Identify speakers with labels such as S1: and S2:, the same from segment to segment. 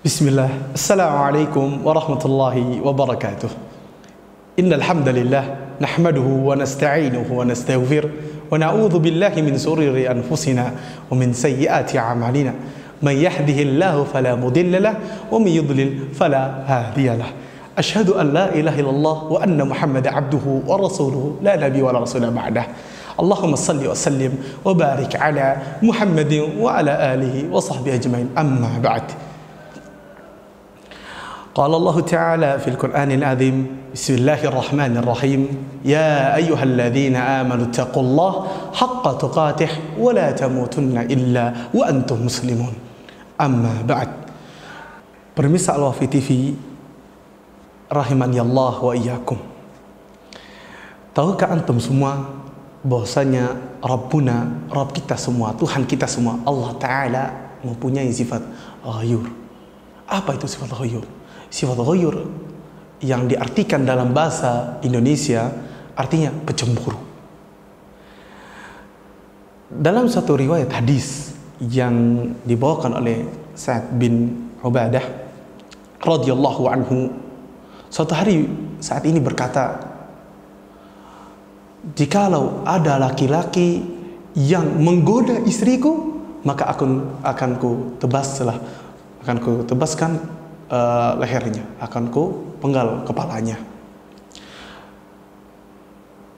S1: Bismillah. Assalamualaikum warahmatullahi wabarakatuh. Innal hamdalillah nahmaduhu wa nasta'inuhu wa nastaghfir wa na'udzu billahi min shururi anfusina wa min sayyiati a'malina. May yahdihillahu fala mudilla lahu wa may yudlil fala hadiya lahu. Asyhadu an la ilaha illallah wa anna Muhammadan abduhu wa rasuluhu la nabiyya wa la rasula ba'dah. Allahumma salli wa sallim wa barik ala Muhammadin wa ala alihi wa sahbihi ajmain. Amma ba'd. قال الله تعالى في القرآن العظيم بسم الله الرحمن الرحيم يا أيها الذين آمنوا اتقوا الله حق تقاته ولا تموتن إلا وأنتم مسلمون أما بعد. Pemirsa Al-Wafi TV rahimani Allah wa iyyakum. Tahukah antum semua bahwasanya Rabbuna, Rabb kita semua, Tuhan kita semua, Allah Ta'ala mempunyai sifat ghayur. Apa itu sifat ghayur? Sifat ghayur yang diartikan dalam bahasa Indonesia artinya pencemburu. Dalam satu riwayat hadis yang dibawakan oleh Sa'ad bin Ubadah radhiyallahu anhu, suatu hari saat ini berkata, jikalau ada laki-laki yang menggoda istriku, maka akan ku tebaskan lehernya, akan ku penggal kepalanya.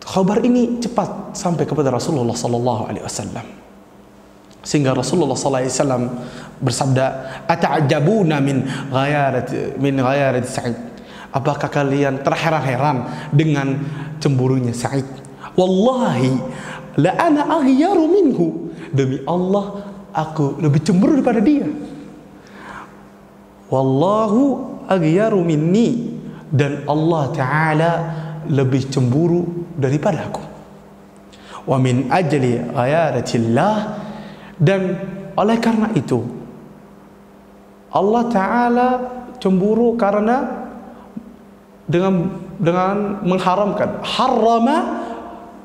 S1: Kabar ini cepat sampai kepada Rasulullah sallallahu alaihi wasallam, sehingga Rasulullah sallallahu alaihi wasallam bersabda, "Ata'ajabuna min ghayarat Sa'id?" Apakah kalian terheran-heran dengan cemburunya Sa'id? Wallahi la ana aghyaru minhu. Demi Allah, aku lebih cemburu daripada dia. Wallahu aghyaru minni, dan Allah Ta'ala lebih cemburu daripada aku. Wa min ajli ghayaratillah, dan oleh karena itu Allah Ta'ala cemburu karena dengan mengharamkan, harrama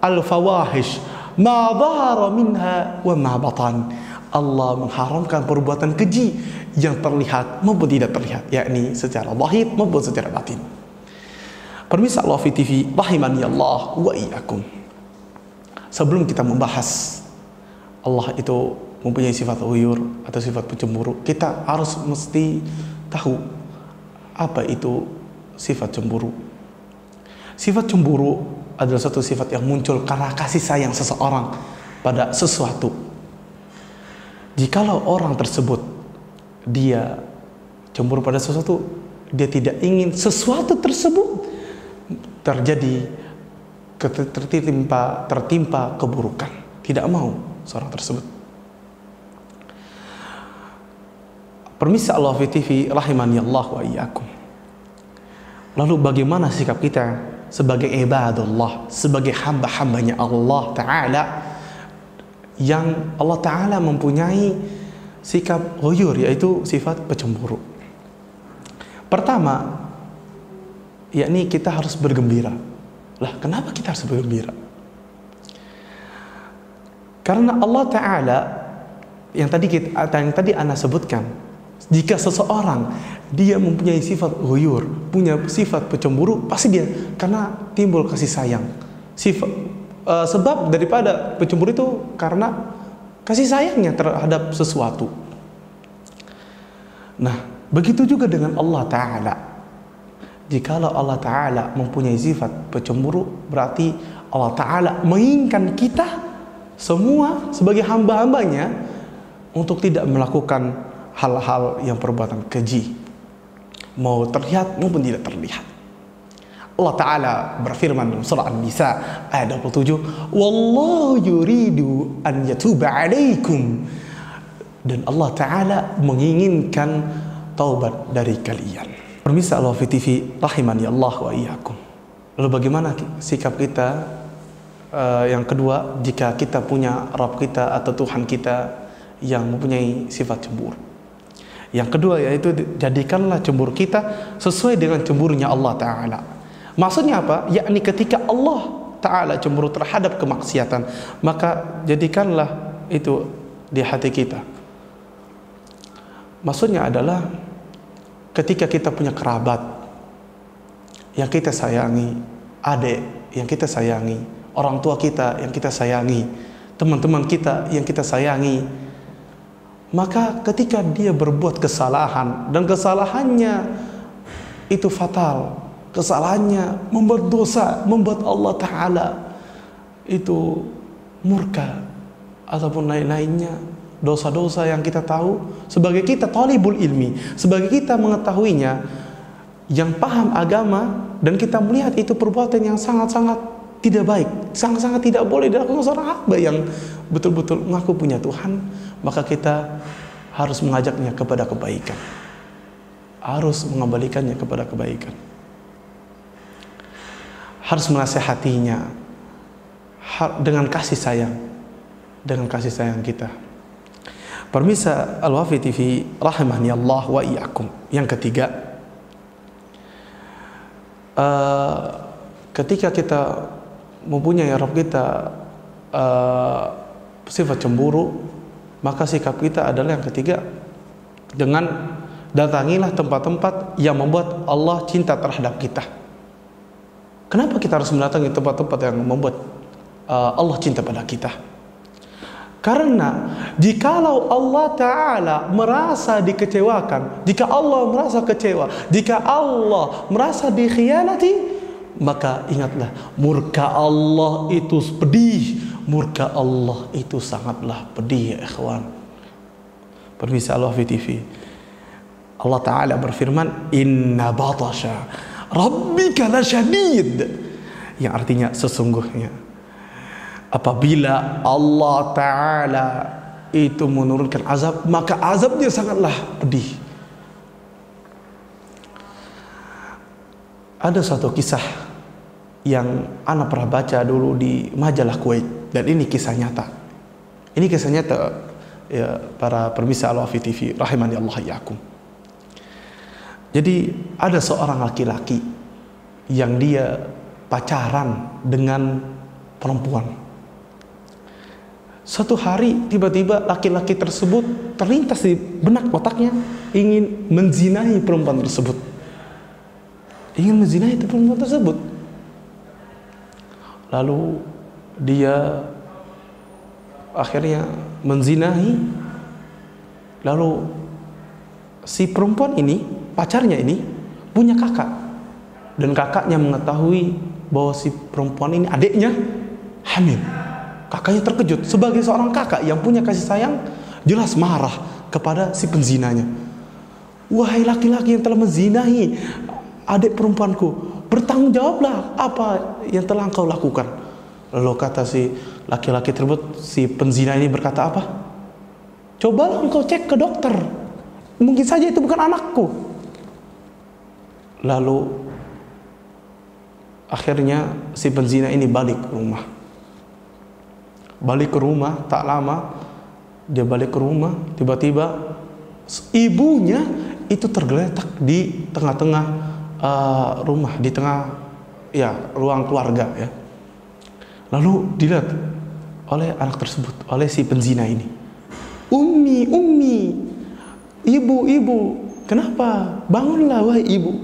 S1: al-fawahish ma dhahara minha wa ma batan. Allah mengharamkan perbuatan keji yang terlihat maupun tidak terlihat, yakni secara zahir maupun secara batin. Pemirsa Al-Wafi TV rahimani Allah wa iyyakum. Sebelum kita membahas Allah itu mempunyai sifat ghayur atau sifat pencemburu, kita harus mesti tahu apa itu sifat cemburu. Sifat cemburu adalah satu sifat yang muncul karena kasih sayang seseorang pada sesuatu. Jikalau orang tersebut dia cemburu pada sesuatu, dia tidak ingin sesuatu tersebut terjadi, tertimpa keburukan, tidak mau seorang tersebut. Pemirsa Al-Wafi TV rahimani Allah wa iyyakum. Lalu bagaimana sikap kita sebagai ibadullah, sebagai hamba-hambanya Allah Ta'ala, yang Allah Ta'ala mempunyai sikap ghayur, yaitu sifat pencemburu. Pertama, yakni kita harus bergembira. Lah, kenapa kita harus bergembira? Karena Allah Ta'ala yang tadi Ana sebutkan, jika seseorang dia mempunyai sifat ghayur, punya sifat pencemburu, pasti dia karena timbul kasih sayang. Sebab daripada pencemburu itu karena kasih sayangnya terhadap sesuatu. Nah, begitu juga dengan Allah Ta'ala. Jikalau Allah Ta'ala mempunyai sifat pencemburu, berarti Allah Ta'ala menginginkan kita semua sebagai hamba-hambanya untuk tidak melakukan hal-hal yang perbuatan keji, mau terlihat maupun tidak terlihat. Allah Ta'ala berfirman dalam surah An-Nisa ayat 27, "Wallahu yuridu an yatuba alaikum." Dan Allah Ta'ala menginginkan taubat dari kalian. Pemirsa Al-Wafi TV rahimani Allah wa iyyakum. Lalu bagaimana sikap kita yang kedua jika kita punya Rabb kita atau Tuhan kita yang mempunyai sifat cemburu? Yang kedua yaitu jadikanlah cemburu kita sesuai dengan cemburunya Allah Ta'ala. Maksudnya apa? Yakni ketika Allah Ta'ala cemburu terhadap kemaksiatan, maka jadikanlah itu di hati kita. Maksudnya adalah ketika kita punya kerabat yang kita sayangi, adik yang kita sayangi, orang tua kita yang kita sayangi, teman-teman kita yang kita sayangi, maka ketika dia berbuat kesalahan dan kesalahannya itu fatal, kesalahannya membuat dosa, membuat Allah Ta'ala itu murka ataupun lain-lainnya, dosa-dosa yang kita tahu sebagai kita talibul ilmi, sebagai kita mengetahuinya, yang paham agama, dan kita melihat itu perbuatan yang sangat-sangat tidak baik, sangat-sangat tidak boleh dilakukan seorang hamba yang betul-betul mengaku punya Tuhan, maka kita harus mengajaknya kepada kebaikan, harus mengembalikannya kepada kebaikan, harus menasehatinya dengan kasih sayang, dengan kasih sayang kita. Pemirsa Al-Wafi TV rahimahni Allah wa iyyakum. Yang ketiga, ketika kita mempunyai Rabb kita sifat cemburu, maka sikap kita adalah yang ketiga, dengan datangilah tempat-tempat yang membuat Allah cinta terhadap kita. Kenapa kita harus mendatangi tempat-tempat yang membuat Allah cinta pada kita? Karena jikalau Allah Ta'ala merasa dikecewakan, jika Allah merasa kecewa, jika Allah merasa dikhianati, maka ingatlah, murka Allah itu pedih, murka Allah itu sangatlah pedih ya ikhwan. Pemirsa Al-Wafi TV, Allah Ta'ala berfirman, inna batasha rabbika lasyadid, yang artinya sesungguhnya apabila Allah Ta'ala itu menurunkan azab, maka azabnya sangatlah pedih. Ada satu kisah yang ana pernah baca dulu di majalah Kuwait, dan ini kisah nyata. Ini kisah nyata ya, para pemirsa Al-Wafi TV rahimani Allah iyyakum. Jadi ada seorang laki-laki yang dia pacaran dengan perempuan. Suatu hari tiba-tiba laki-laki tersebut terlintas di benak otaknya ingin menzinahi perempuan tersebut. Ingin menzinahi perempuan tersebut. Lalu dia akhirnya menzinahi. Lalu si perempuan ini, pacarnya ini punya kakak, dan kakaknya mengetahui bahwa si perempuan ini adiknya hamil. Kakaknya terkejut. Sebagai seorang kakak yang punya kasih sayang, jelas marah kepada si penzinanya. Wahai laki-laki yang telah menzinahi adik perempuanku, bertanggung jawablah apa yang telah engkau lakukan. Lalu kata si laki-laki tersebut, si penzina ini berkata apa? Cobalah engkau cek ke dokter, mungkin saja itu bukan anakku. Lalu akhirnya si penzina ini balik ke rumah. Balik ke rumah, tak lama dia balik ke rumah, tiba-tiba ibunya itu tergeletak di tengah-tengah rumah, di tengah ya ruang keluarga ya. Lalu dilihat oleh anak tersebut, oleh si penzina ini. Ummi, ibu, kenapa? Bangunlah wahai ibu.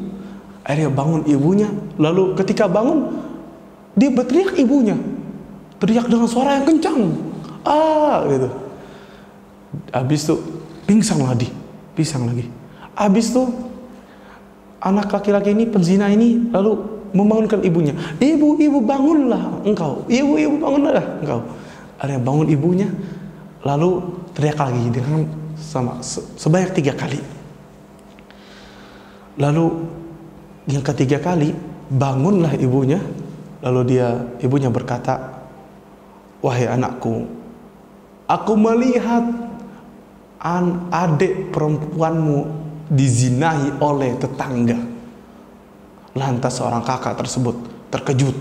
S1: Akhirnya bangun ibunya. Lalu ketika bangun, dia berteriak ibunya. Teriak dengan suara yang kencang, gitu. Habis itu pingsan lagi. Habis itu anak laki-laki ini, penzina ini, lalu membangunkan ibunya. Ibu bangunlah engkau. Ibu bangunlah engkau. Akhirnya bangun ibunya, lalu teriak lagi dengan sebanyak 3 kali. Lalu yang ketiga kali bangunlah ibunya, lalu ibunya berkata, wahai anakku, aku melihat adik perempuanmu dizinahi oleh tetangga. Lantas seorang kakak tersebut terkejut.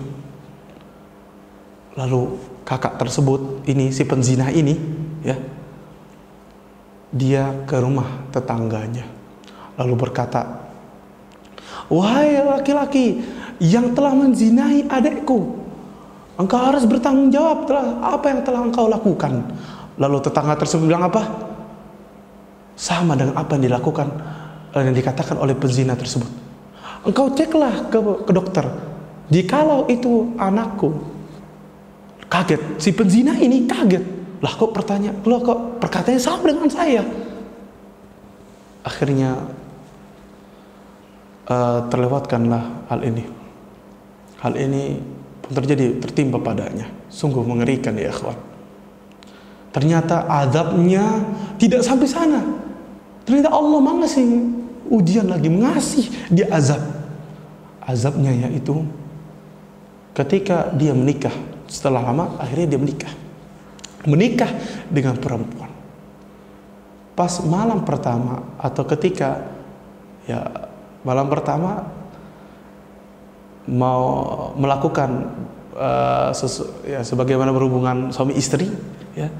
S1: Lalu kakak tersebut ini, si penzina ini ya, dia ke rumah tetangganya, lalu berkata, wahai laki-laki yang telah menzinahi adikku, engkau harus bertanggung jawab apa yang telah engkau lakukan. Lalu tetangga tersebut bilang apa? Sama dengan apa yang dilakukan yang dikatakan oleh penzina tersebut. Engkau ceklah ke dokter. Jikalau itu anakku. Kaget. Si penzina ini kaget. Lah kok perkataannya sama dengan saya. Akhirnya terlewatkanlah hal ini. Hal ini pun tertimpa padanya. Sungguh mengerikan ya ikhwan. Ternyata azabnya tidak sampai sana. Ternyata Allah mengasih ujian lagi, mengasih dia azab. Azabnya yaitu ketika dia menikah. Setelah lama akhirnya dia menikah dengan perempuan. Pas malam pertama atau ketika malam pertama mau melakukan sebagaimana berhubungan suami istri, ya.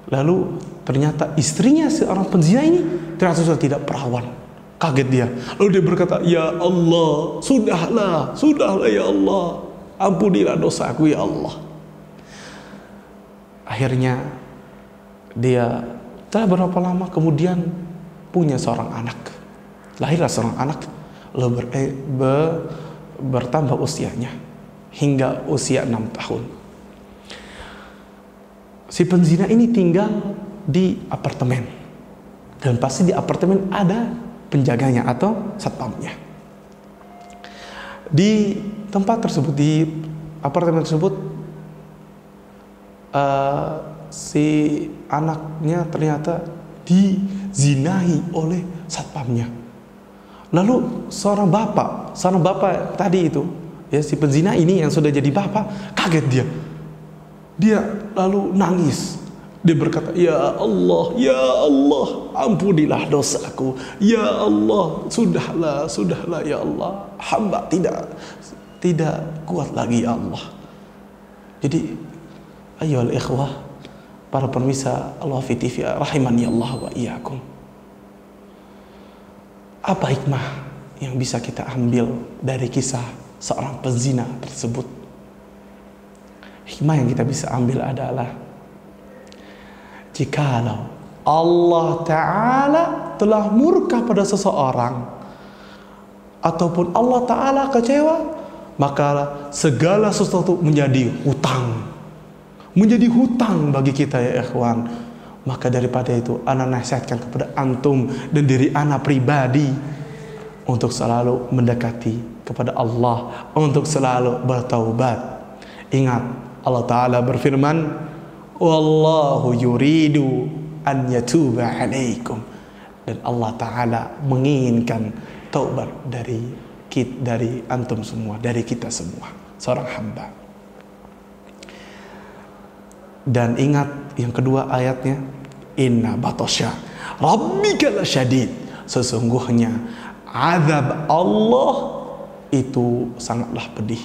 S1: Lalu ternyata istrinya seorang penzina ini ternyata sudah tidak perawan. Kaget dia. Lalu dia berkata, "Ya Allah, sudahlah ya Allah. Ampunilah dosaku ya Allah." Akhirnya dia setelah berapa lama kemudian punya seorang anak. Lahirlah seorang anak, lalu bertambah usianya hingga usia 6 tahun. Si penzina ini tinggal di apartemen, dan pasti di apartemen ada penjaganya atau satpamnya. Di tempat tersebut, di apartemen tersebut, si anaknya ternyata dizinahi oleh satpamnya. Lalu seorang bapak tadi itu, ya, si penzina ini yang sudah jadi bapak, kaget dia lalu nangis. Dia berkata, "Ya Allah, ampunilah dosaku. Ya Allah, sudahlah ya Allah. Hamba tidak kuat lagi ya Allah." Jadi, ayolah ikhwah, para pemirsa Al-Wafi TV, rahimani Allah wa iyyakum. Apa hikmah yang bisa kita ambil dari kisah seorang penzina tersebut? Hikmah yang kita bisa ambil adalah jikalau Allah Ta'ala telah murka pada seseorang ataupun Allah Ta'ala kecewa, maka segala sesuatu menjadi hutang bagi kita ya ikhwan. Maka daripada itu ana nasihatkan kepada antum dan diri ana pribadi untuk selalu mendekati kepada Allah, untuk selalu bertaubat. Ingat, Allah Ta'ala berfirman, "Wallahu yuridu an yatuba alaikum." Dan Allah Ta'ala menginginkan taubat dari antum semua, dari kita semua, seorang hamba. Dan ingat yang kedua ayatnya, "Inna batasya rabbika lasyadid." Sesungguhnya azab Allah itu sangatlah pedih.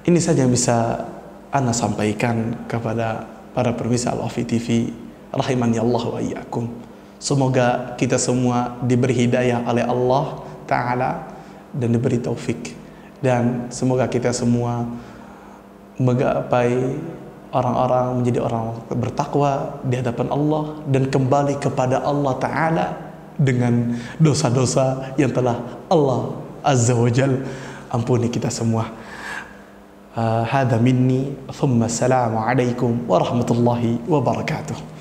S1: Ini saja yang bisa ana sampaikan kepada para pemirsa Al-Wafi TV, rahimani Allah wa iyyakum. Semoga kita semua diberi hidayah oleh Allah Ta'ala dan diberi taufik, dan semoga kita semua menggapai orang-orang menjadi orang bertakwa di hadapan Allah dan kembali kepada Allah Ta'ala dengan dosa-dosa yang telah Allah Azza wa Jal ampuni kita semua. Hadza minni, thumma assalamu alaikum warahmatullahi wabarakatuh.